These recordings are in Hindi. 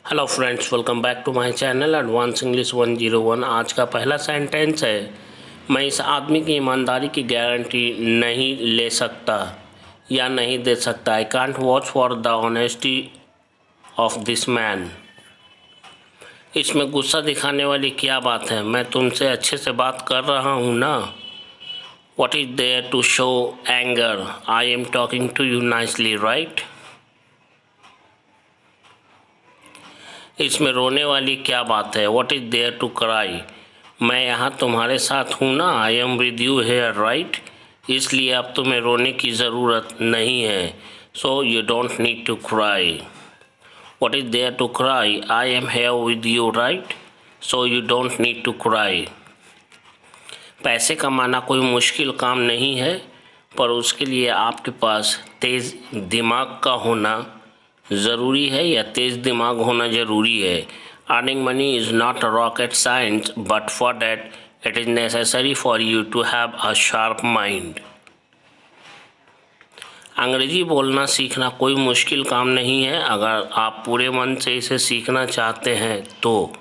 Hello friends, welcome back to my channel advance English 101। आज का पहला सेंटेंस है, मैं इस आदमी की ईमानदारी की गारंटी नहीं ले सकता या नहीं दे सकता। I can't watch for the honesty of this man. इसमें गुस्सा दिखाने वाली क्या बात है? मैं तुमसे अच्छे से बात कर रहा हूँ ना। What is there to show anger? I am talking to you nicely, right? इसमें रोने वाली क्या बात है? What is there to cry? मैं यहाँ तुम्हारे साथ हूँ ना। I am with you here, right? इसलिए अब तुम्हें रोने की ज़रूरत नहीं है। So you don't need to cry. What is there to cry? I am here with you, right? So you don't need to cry. पैसे कमाना कोई मुश्किल काम नहीं है, पर उसके लिए आपके पास तेज़ दिमाग का होना ज़रूरी है या तेज़ दिमाग होना ज़रूरी है। Earning money is not a rocket science, but for that it is necessary for you to have a sharp mind. अंग्रेजी बोलना सीखना कोई मुश्किल काम नहीं है अगर आप पूरे मन से इसे सीखना चाहते हैं तो।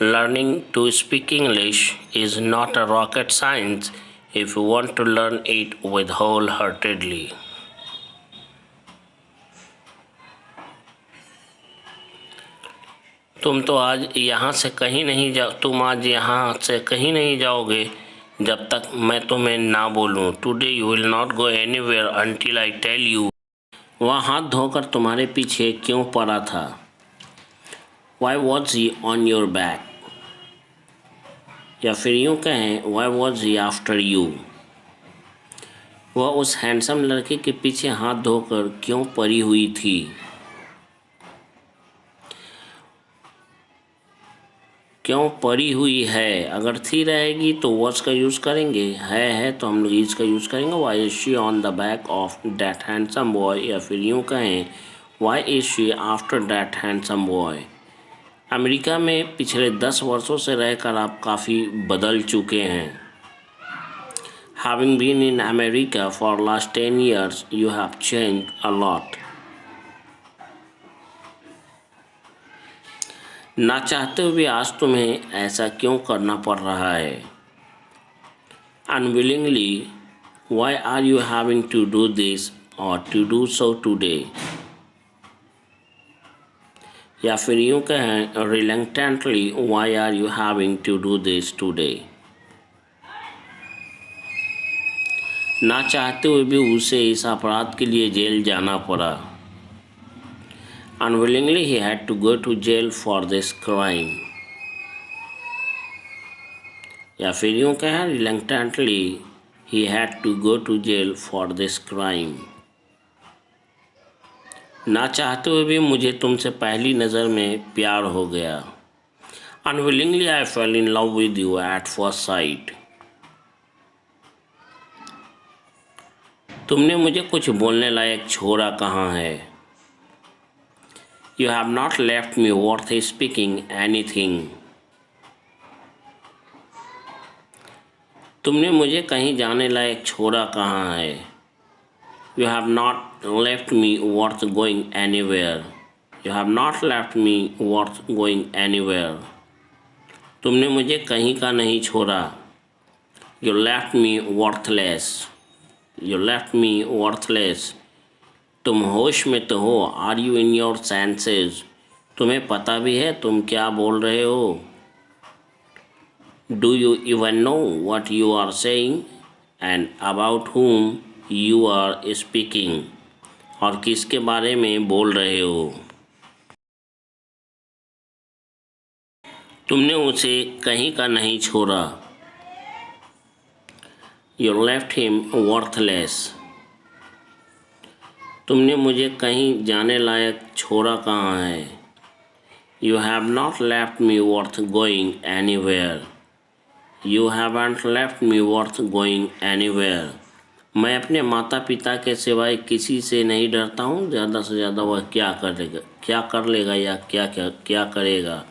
Learning to speak English is not a rocket science if you want to learn it with whole heartedly. तुम आज यहाँ से कहीं नहीं जाओगे जब तक मैं तुम्हें ना बोलूँ। Today you will not go anywhere until I tell you. वह हाथ धोकर तुम्हारे पीछे क्यों पड़ा था? Why was he on your back? या फिर यूँ कहें, why was he after you? वह उस हैंडसम लड़के के पीछे हाथ धोकर क्यों पड़ी हुई थी? क्यों पड़ी हुई है? अगर थी रहेगी तो वॉज का यूज़ करेंगे, है तो हम लोग इज का यूज़ करेंगे। Why is she on the back of that handsome boy? या फिर यूँ कहें, why is she after that handsome boy? America में पिछले 10 वर्षों से रहकर आप काफ़ी बदल चुके हैं। Having been in America for last 10 years, you have changed a lot. ना चाहते हुए आज तुम्हें ऐसा क्यों करना पड़ रहा है? Unwillingly, why are you having to do this और टू डू सो टूडे? या फिर यूँ कहें, reluctantly, why are you having to do this today? ना चाहते हुए भी उसे इस अपराध के लिए जेल जाना पड़ा। Unwillingly, he had to go to jail for this crime. या फिर यूँ कहें, reluctantly, he had to go to jail for this crime. ना चाहते हुए भी मुझे तुमसे पहली नज़र में प्यार हो गया। Unwillingly, I fell in love with you at first sight. तुमने मुझे कुछ बोलने लायक छोड़ा कहाँ है? You have not left me worth speaking anything. तुमने मुझे कहीं जाने लायक छोड़ा कहाँ है? You have not left me worth going anywhere. You have not left me worth going anywhere. तुमने मुझे कहीं का नहीं छोड़ा। You left me worthless. You left me worthless. तुम होश में तो हो? Are you in your senses? तुम्हें पता भी है तुम क्या बोल रहे हो? Do you even know what you are saying and about whom you are speaking? और किसके बारे में बोल रहे हो? तुमने उसे कहीं का नहीं छोड़ा। You left him worthless. तुमने मुझे कहीं जाने लायक छोड़ा कहाँ है? You have not left me worth going anywhere. You haven't left me worth going anywhere. मैं अपने माता पिता के सिवाय किसी से नहीं डरता हूँ। ज़्यादा से ज़्यादा वह क्या कर लेगा या क्या करेगा।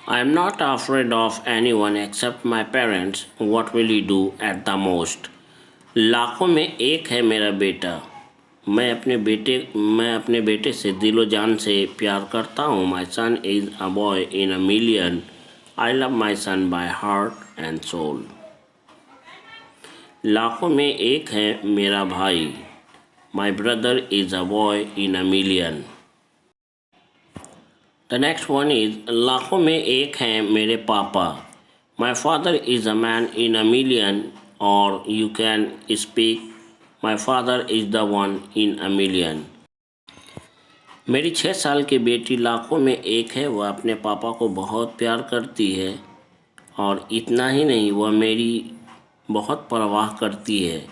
I am not afraid of anyone except my parents. What will he do at the most? लाखों में एक है मेरा बेटा, मैं अपने बेटे से दिलो जान से प्यार करता हूँ. My son is a boy in a million. I love my son by heart and soul. लाखों में एक है मेरा भाई. My brother is a boy in a million. The next one is लाखों में एक है मेरे पापा. My father is a man in a million, or you can speak My father is the one in a million. मेरी 6 साल की बेटी लाखों में एक है. वह अपने पापा को बहुत प्यार करती है और इतना ही नहीं, वह मेरी बहुत परवाह करती है.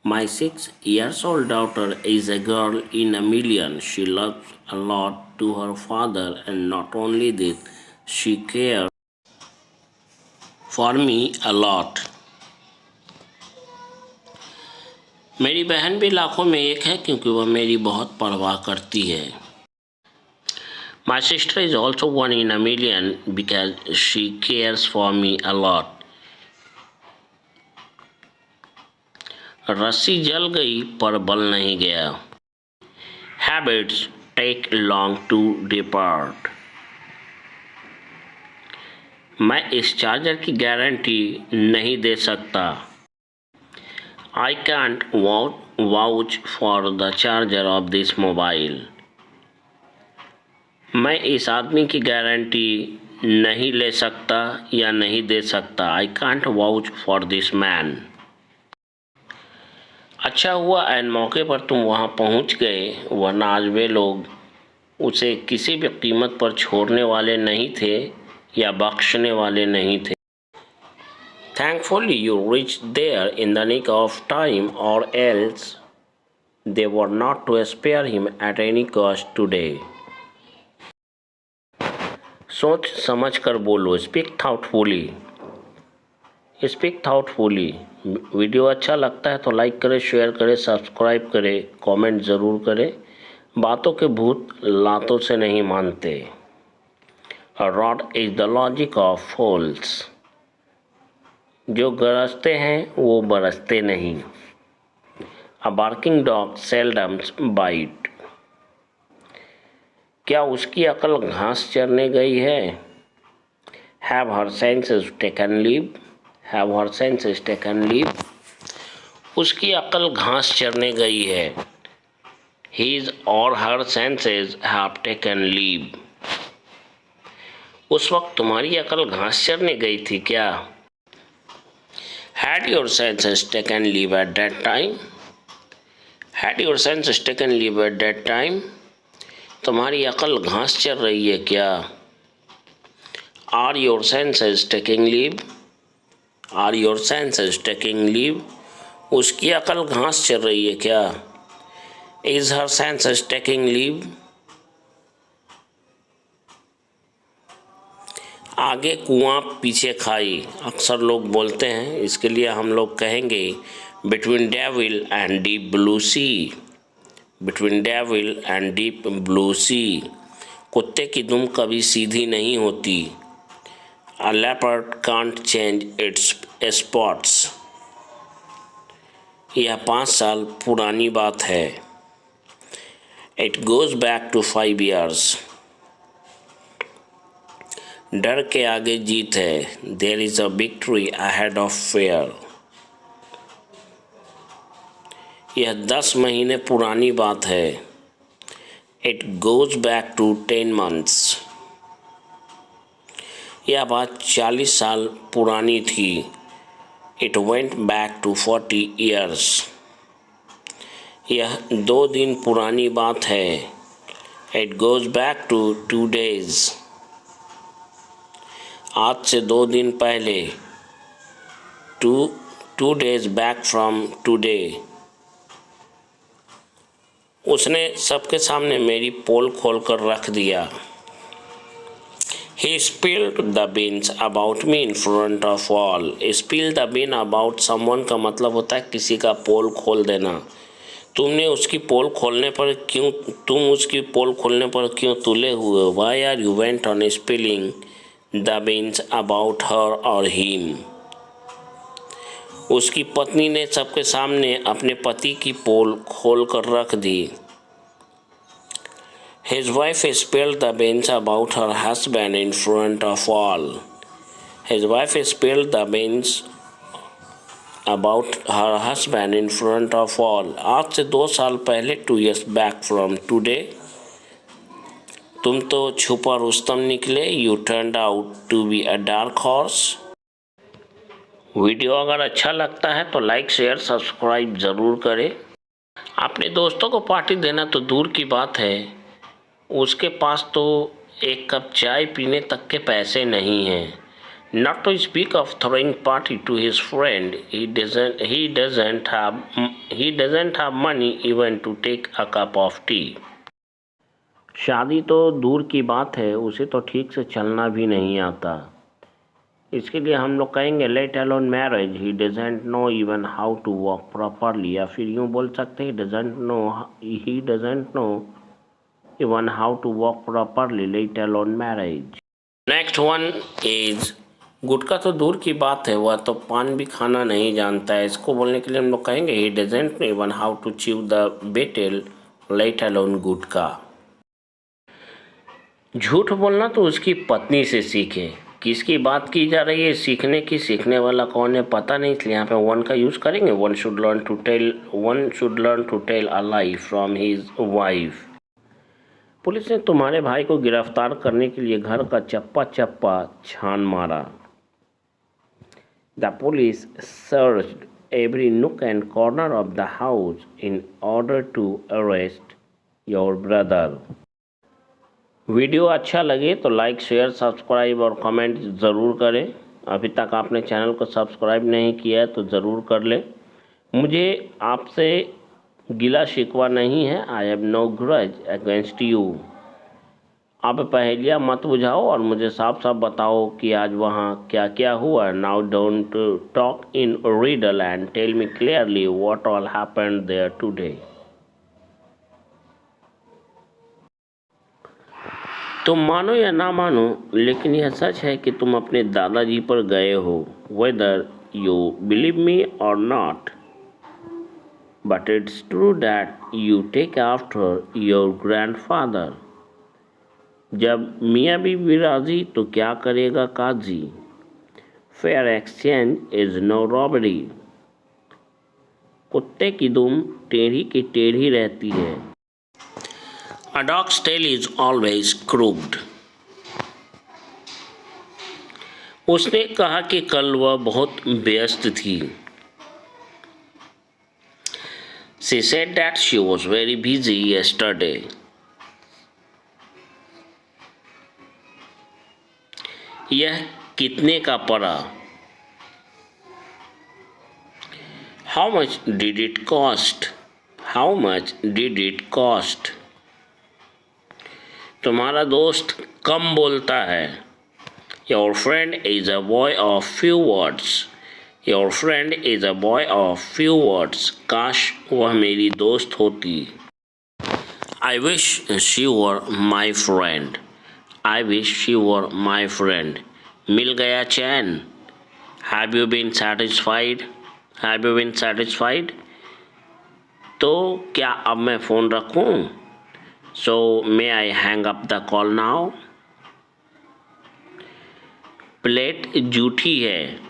My 6 years old daughter is a girl in a million. She loves a lot to her father, and not only this, she cares for me a lot. मेरी बहन भी लाखों में एक है क्योंकि वह मेरी बहुत परवाह करती है. My sister is also one in a million because she cares for me a lot. रस्सी जल गई पर बल नहीं गया. Habits take long to depart. मैं इस चार्जर की गारंटी नहीं दे सकता. I can't vouch for the charger of this mobile. मैं इस आदमी की गारंटी नहीं ले सकता या नहीं दे सकता. I can't vouch for this man. अच्छा हुआ ऐन मौके पर तुम वहाँ पहुँच गए, वरना आज वे लोग उसे किसी भी कीमत पर छोड़ने वाले नहीं थे या बख्शने वाले नहीं थे. Thankfully you reached there in the nick of time, or else they were not to spare him at any cost today. सोच समझ कर बोलो. Speak thoughtfully. Speak thoughtfully. Video अच्छा लगता है तो लाइक करें, शेयर करें, सब्सक्राइब करें, कमेंट ज़रूर करें. बातों के भूत लातों से नहीं मानते. A rod is the logic of fools. जो गरजते हैं वो बरसते नहीं. A barking dog seldom bite. क्या उसकी अकल घास चरने गई है? Have her senses taken leave? Have her senses taken leave? उसकी अकल घास चरने गई है. His or her senses have taken leave. उस वक्त तुम्हारी अकल घास चरने गई थी क्या? Had your senses taken leave at that time? Had your senses taken leave at that time? तुम्हारी अकल घास चर रही है क्या? Are your senses taking leave? Are your senses taking leave? उसकी अकल घास चर रही है क्या? Is her senses taking leave? आगे कुआं पीछे खाई अक्सर लोग बोलते हैं. इसके लिए हम लोग कहेंगे between devil and deep blue sea. Between devil and deep blue sea. कुत्ते की दुम कभी सीधी नहीं होती. A leopard can't change its spots. यह 5 साल पुरानी बात है. It goes back to 5 years. डर के आगे जीत है. There is a victory ahead of fear. यह 10 महीने पुरानी बात है. It goes back to 10 months. यह बात 40 साल पुरानी थी. It went back to 40 years. यह 2 दिन पुरानी बात है. It goes back to 2 days. आज से 2 दिन पहले. 2 days back from today. उसने सबके सामने मेरी पोल खोल कर रख दिया. He spilled the beans about me in front of all. Spill the bean about someone का मतलब होता है किसी का पोल खोल देना. तुम उसकी पोल खोलने पर क्यों तुले हुए? Why are you went on spilling the beans about her or him? उसकी पत्नी ने सबके सामने अपने पति की पोल खोल कर रख दी। His wife spilled the beans about her husband in front of all. His wife spilled the beans about her husband in front of all. आज से 2 साल पहले 2 years back from today, तुम तो छुपा रुस्तम निकले। You turned out to be a dark horse. Video अगर अच्छा लगता है तो लाइक शेयर सब्सक्राइब ज़रूर करें। अपने दोस्तों को पार्टी देना तो दूर की बात है, उसके पास तो एक कप चाय पीने तक के पैसे नहीं हैं। Not to speak of throwing party to his friend, he doesn't have money even to take a cup of tea. शादी तो दूर की बात है, उसे तो ठीक से चलना भी नहीं आता। इसके लिए हम लोग कहेंगे let alone marriage, he doesn't know even how to walk properly, या फिर यूँ बोल सकते हैं he doesn't know even how to walk properly, let alone marriage. Next one is गुटखा तो दूर की बात है, वह तो पान भी खाना नहीं जानता है। इसको बोलने के लिए हम लोग कहेंगे he doesn't know even how to chew the betel, let alone गुटखा। झूठ बोलना तो उसकी पत्नी से सीखे। किसकी बात की जा रही है सीखने की, सीखने वाला कौन है पता नहीं, इसलिए यहाँ पे वन का यूज़ करेंगे। One should learn to tell a lie from his wife. Police ने तुम्हारे भाई को गिरफ्तार करने के लिए घर का चप्पा चप्पा छान मारा। The police searched every nook and corner of the house in order to arrest your brother. Video अच्छा लगे तो लाइक शेयर सब्सक्राइब और कमेंट ज़रूर करें। अभी तक आपने चैनल को सब्सक्राइब नहीं किया है तो ज़रूर कर लें। मुझे आपसे गिला शिकवा नहीं है, I have no grudge against you. आप पहेलियाँ मत बुझाओ और मुझे साफ साफ बताओ कि आज वहाँ क्या क्या हुआ। Now don't talk in riddle and tell me clearly what all happened there today. तुम मानो या ना मानो, लेकिन यह सच है कि तुम अपने दादाजी पर गए हो। वेदर यू बिलीव मी और not, but it's true that you take after your grandfather. जब मियाँ बीवी राजी तो क्या करेगा काजी। Fair exchange is no robbery. कुत्ते की दुम टेढ़ी की टेढ़ी रहती है। A dog's tail is always crooked. उसने कहा कि कल वह बहुत व्यस्त थी। She said that she was very busy yesterday. यह कितने का पड़ा? How much did it cost? How much did it cost? तुम्हारा दोस्त कम बोलता है। Your friend is a boy of few words. Your friend is a boy of few words. काश वह मेरी दोस्त होती। I wish she were my friend. I wish she were my friend. मिल गया चैन। Have you been satisfied? Have you been satisfied? तो क्या अब मैं फ़ोन रखूं? So may I hang up the call now? Plate जूठी है।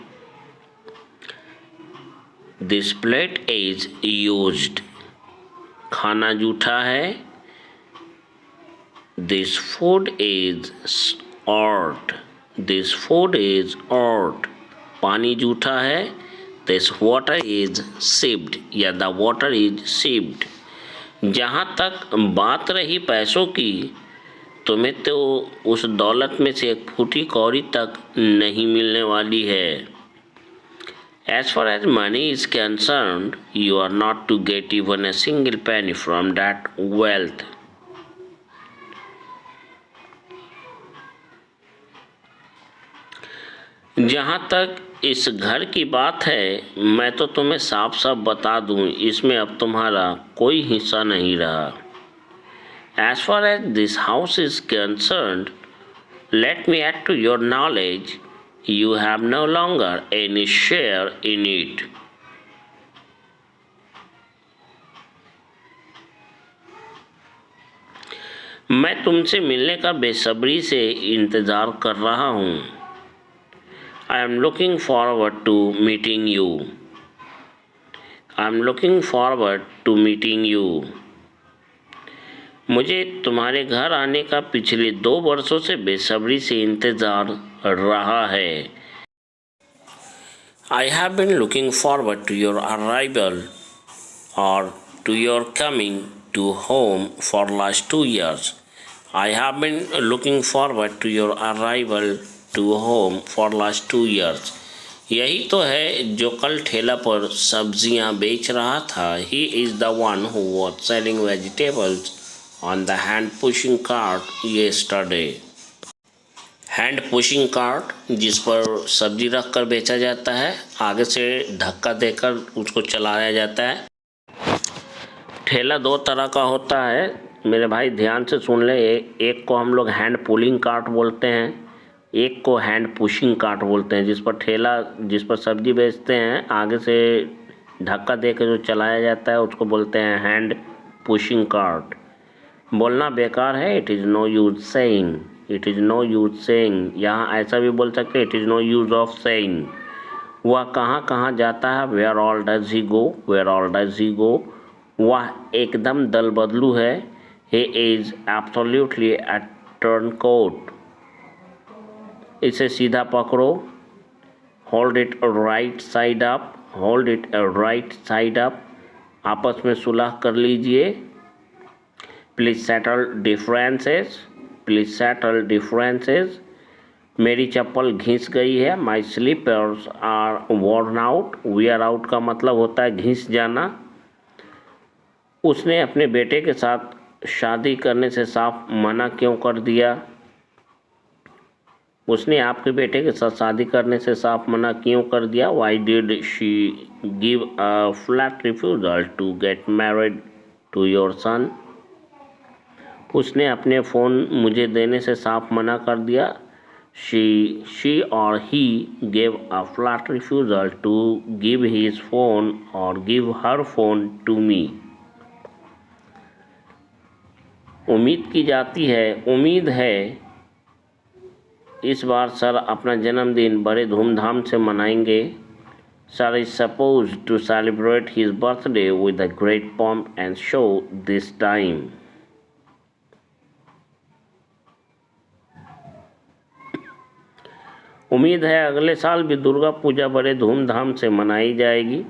This plate is used. खाना जूठा है। This food is old. This food is old. पानी जूठा है। This water is sipped, या the water is sipped. जहाँ तक बात रही पैसों की, तुम्हें तो उस दौलत में से एक फूटी कौड़ी तक नहीं मिलने वाली है। As far as money is concerned, you are not to get even a single penny from that wealth. जहाँ तक इस घर की बात है, मैं तो तुम्हें साफ साफ बता दूँ, इसमें अब तुम्हारा कोई हिस्सा नहीं रहा। As far as this house is concerned, let me add to your knowledge, you have no longer any share in it. मैं तुमसे मिलने का बेसब्री से इंतज़ार कर रहा हूँ। I am looking forward to meeting you. I am looking forward to meeting you. मुझे तुम्हारे घर आने का पिछले 2 वर्षों से बेसब्री से इंतज़ार रहा है। I have been looking forward to your arrival or to your coming to home for last 2 years. I have been looking forward to your arrival to home for last 2 years. यही तो है जो कल ठेला पर सब्जियां बेच रहा था. He is the one who was selling vegetables on the hand pushing cart yesterday. Hand pushing cart जिस पर सब्जी रख कर बेचा जाता है, आगे से धक्का देकर उसको चलाया जाता है. ठेला 2 तरह का होता है मेरे भाई, ध्यान से सुन ले. एक को हम लोग हैंड पुलिंग कार्ट बोलते हैं, एक को हैंड पुशिंग कार्ट बोलते हैं. जिस पर सब्जी बेचते हैं, आगे से धक्का देकर जो चलाया जाता है उसको बोलते हैं हैंड पुशिंग कार्ट. बोलना बेकार है. It is no use saying. It is no use saying. यहाँ ऐसा भी बोल सकते हैं, it is no use of saying. वह कहाँ कहाँ जाता है, where all does he go, where all does he go. वह एकदम दल बदलू है. He is absolutely a turncoat. इसे सीधा पकड़ो. Hold it right side up, hold it right side up. आपस में सुलह कर लीजिए. Please settle differences, please settle differences. मेरी चप्पल घिस गई है. My slippers are worn out. Wear out का मतलब होता है घिस जाना. उसने अपने बेटे के साथ शादी करने से साफ मना क्यों कर दिया. उसने आपके बेटे के साथ शादी करने से साफ मना क्यों कर दिया. Why did she give a flat refusal to get married to your son. उसने अपने फ़ोन मुझे देने से साफ मना कर दिया. she or he gave a flat refusal to give his phone or give her phone to me. उम्मीद की जाती है, उम्मीद है इस बार सर अपना जन्मदिन बड़े धूमधाम से मनाएंगे. Sir is supposed to celebrate his birthday with a great pomp and show this time. उम्मीद है अगले साल भी दुर्गा पूजा बड़े धूमधाम से मनाई जाएगी.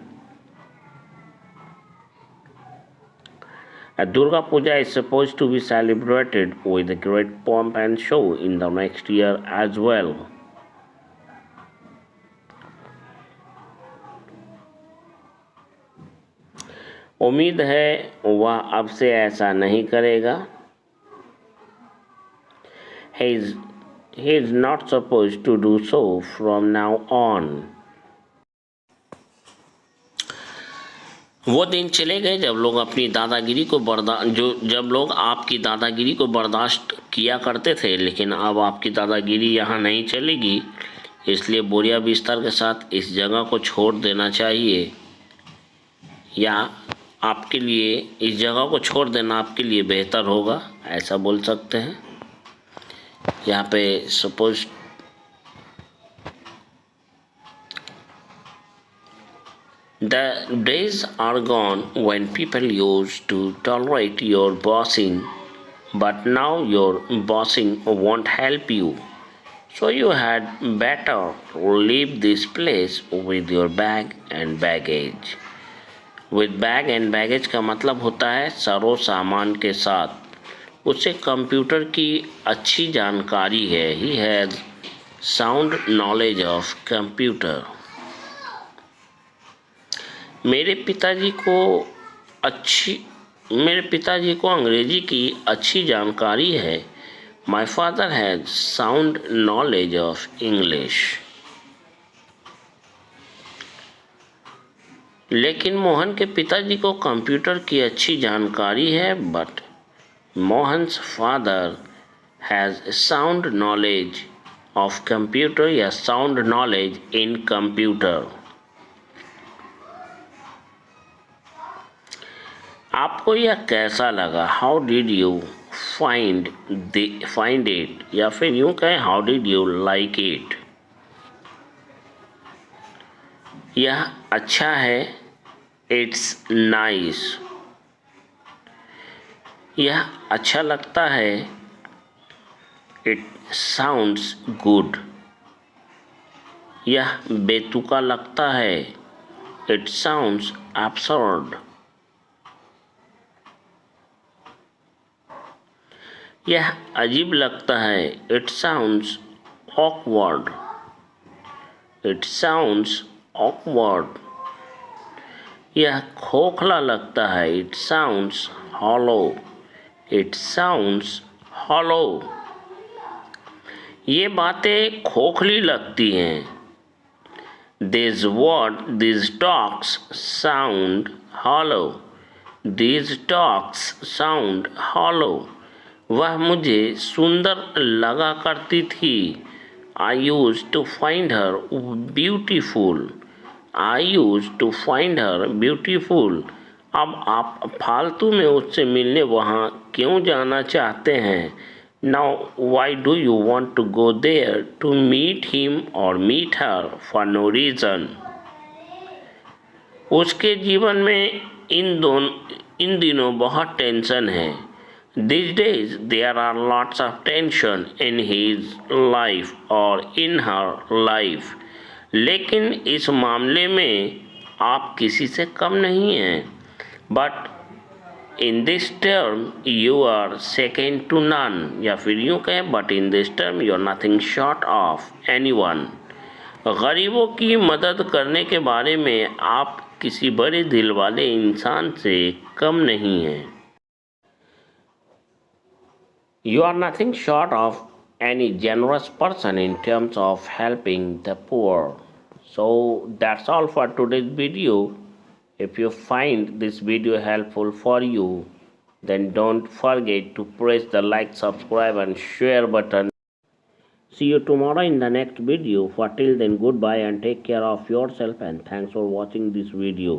Durga Puja is supposed to be celebrated with a great pomp and show in the next year as well. उम्मीद है वह अब से ऐसा नहीं करेगा. He is not supposed to do so from now on. वो दिन चले गए जब लोग अपनी दादागिरी को जब लोग आपकी दादागिरी को बर्दाश्त किया करते थे, लेकिन अब आपकी दादागिरी यहाँ नहीं चलेगी. इसलिए बोरिया बिस्तर के साथ इस जगह को छोड़ देना चाहिए, या आपके लिए इस जगह को छोड़ देना आपके लिए बेहतर होगा, ऐसा बोल सकते हैं. यहाँ पे suppose The days are gone when people used to tolerate your bossing, but now your bossing won't help you. So you had better leave this place with your bag and baggage. With bag and baggage का मतलब होता है सरो सामान के साथ. उसे कंप्यूटर की अच्छी जानकारी है. He has sound knowledge of computer. मेरे पिताजी को अंग्रेजी की अच्छी जानकारी है. My father has sound knowledge of English. लेकिन मोहन के पिताजी को कंप्यूटर की अच्छी जानकारी है. But Mohan's father has sound knowledge of computer या sound knowledge in computer. आपको यह कैसा लगा? How did you find it, या फिर यूं कहें how did you like it. यह अच्छा है, इट्स नाइस। यह अच्छा लगता है, इट साउंड्स गुड। यह बेतुका लगता है, इट साउंड्स absurd। यह अजीब लगता है, it sounds awkward। It sounds awkward। यह खोखला लगता है, it sounds hollow। It sounds hollow। ये बातें खोखली लगती हैं, these talks sound hollow। these talks sound hollow। वह मुझे सुंदर लगा करती थी, I used to find her beautiful। I used to find her beautiful। अब आप फालतू में उससे मिलने वहाँ क्यों जाना चाहते हैं? Now why do you want to go there to meet him or meet her for no reason? उसके जीवन में इन दिनों बहुत टेंशन है। These days there are lots of tension in his life or in her life। लेकिन इस मामले में आप किसी से कम नहीं हैं। But in this term you are second to none, या फिर यूं कहें but in this term you are nothing short of anyone। गरीबों की मदद करने के बारे में आप किसी बड़े दिल वाले इंसान से कम नहीं हैं। You are nothing short of any generous person in terms of helping the poor। So that's all for today's video। If you find this video helpful for you, then don't forget to press the like, subscribe and share button। See you tomorrow in the next video. For till then, goodbye and take care of yourself, and thanks for watching this video।